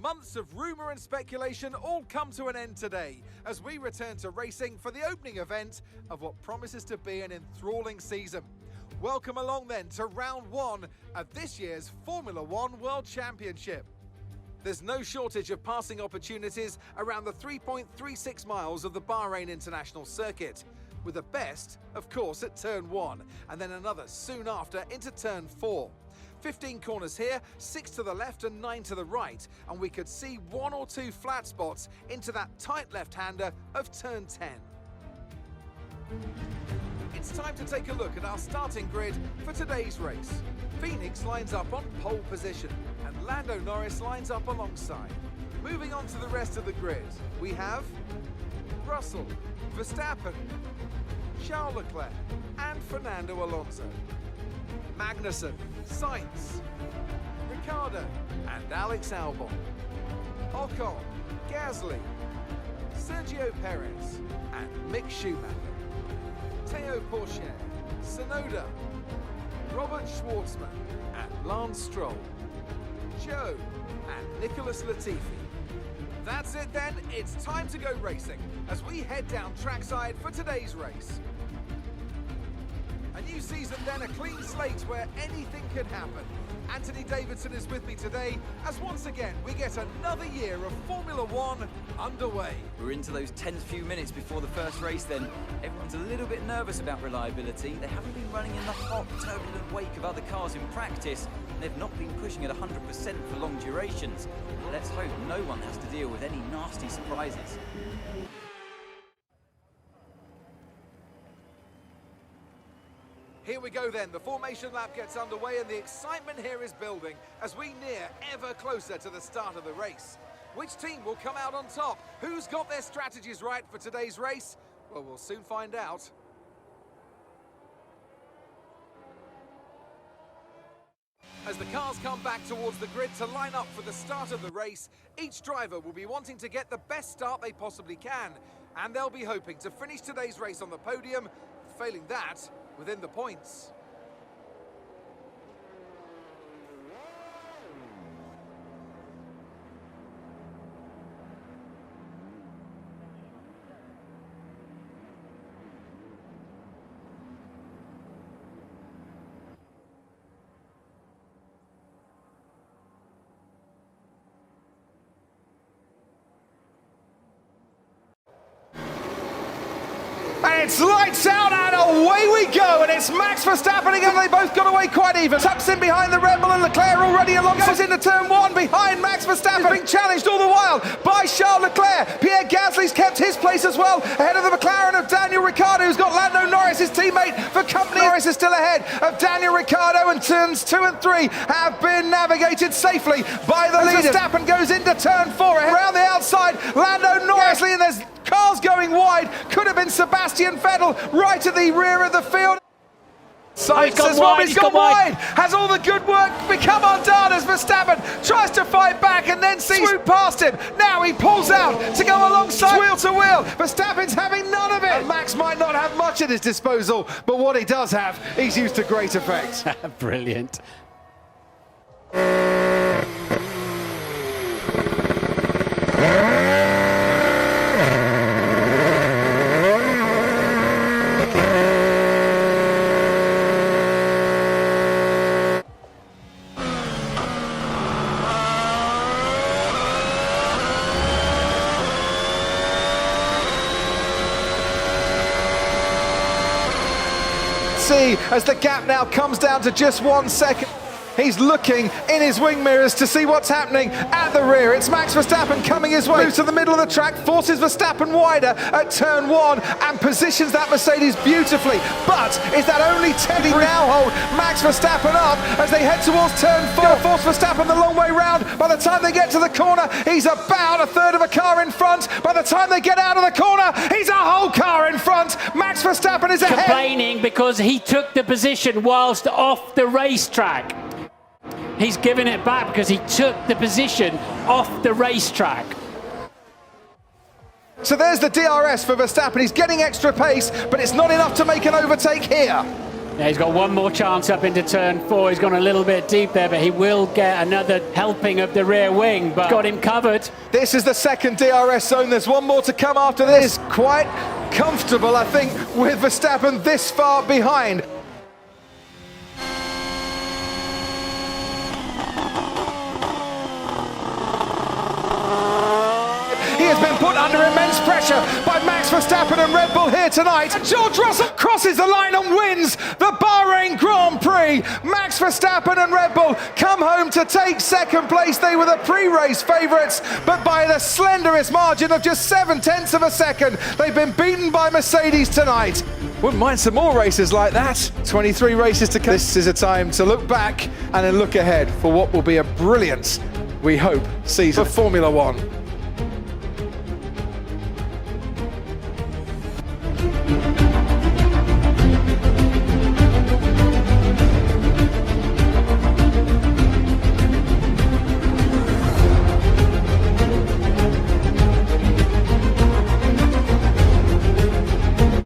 Months of rumour and speculation all come to an end today as we return to racing for the opening event of what promises to be an enthralling season. Welcome along then to round one of this year's Formula One World Championship. There's no shortage of passing opportunities around the 3.36 miles of the Bahrain International Circuit, with the best, of course, at turn 1, and then another soon after into turn 4. 15 corners here, 6 to the left and 9 to the right, and we could see 1 or 2 flat spots into that tight left-hander of turn 10. It's time to take a look at our starting grid for today's race. Phoenix lines up on pole position, and Lando Norris lines up alongside. Moving on to the rest of the grid, we have Russell, Verstappen, Charles Leclerc and Fernando Alonso, Magnussen, Sainz, Ricciardo and Alex Albon, Ocon, Gasly, Sergio Perez and Mick Schumacher, Théo Pourchaire, Tsunoda, Robert Schwartzman and Lance Stroll, Joe and Nicholas Latifi. That's it then, it's time to go racing as we head down trackside for today's race. A new season then, a clean slate where anything could happen. Anthony Davidson is with me today as once again we get another year of Formula One underway. We're into those tense few minutes before the first race then. Everyone's a little bit nervous about reliability. They haven't been running in the hot, turbulent wake of other cars in practice. They've not been pushing at 100% for long durations. Let's hope no one has to deal with any nasty surprises. Here we go then, the formation lap gets underway and the excitement here is building as we near ever closer to the start of the race. Which team will come out on top? Who's got their strategies right for today's race? Well, we'll soon find out. As the cars come back towards the grid to line up for the start of the race, each driver will be wanting to get the best start they possibly can, and they'll be hoping to finish today's race on the podium, failing that, within the points. And it's lights out and away we go, and it's Max Verstappen again. They both got away quite even. Tucks in behind the Red Bull and Leclerc already along. Goes into turn 1 behind Max Verstappen, being challenged all the while by Charles Leclerc. Pierre Gasly's kept his place as well, ahead of the McLaren of Daniel Ricciardo, who's got Lando Norris, his teammate, for company. Norris is still ahead of Daniel Ricciardo, and turns 2 and 3 have been navigated safely by the leader. Verstappen goes into turn 4, around the outside, Lando Norris, and there's cars going wide. Could have been Sebastian Vettel right at the rear of the field. Sainz as well, he's gone wide. Has all the good work become undone as Verstappen tries to fight back and then sees swoop past him. Now he pulls out to go alongside wheel to wheel. Verstappen's having none of it. And Max might not have much at his disposal, but what he does have, he's used to great effect. Brilliant. As the gap now comes down to just 1 second. He's looking in his wing mirrors to see what's happening at the rear. It's Max Verstappen coming his way to the middle of the track, forces Verstappen wider at turn 1 and positions that Mercedes beautifully. But is that only Teddy now hold Max Verstappen up as they head towards turn 4? Force Verstappen the long way round. By the time they get to the corner, he's about a third of a car in front. By the time they get out of the corner, he's a whole car in front. Max Verstappen is ahead. Complaining because he took the position whilst off the racetrack. He's given it back because he took the position off the racetrack. So there's the DRS for Verstappen. He's getting extra pace, but it's not enough to make an overtake here. Yeah, he's got one more chance up into turn 4. He's gone a little bit deep there, but he will get another helping of the rear wing, but got him covered. This is the second DRS zone. There's one more to come after this. Quite comfortable, I think, with Verstappen this far behind. He has been put under immense pressure by Max Verstappen and Red Bull here tonight. And George Russell crosses the line and wins the Bahrain Grand Prix. Max Verstappen and Red Bull come home to take second place. They were the pre-race favourites, but by the slenderest margin of just 7/10 of a second. They've been beaten by Mercedes tonight. Wouldn't mind some more races like that. 23 races to come. This is a time to look back and then look ahead for what will be a brilliant, we hope, season for Formula One.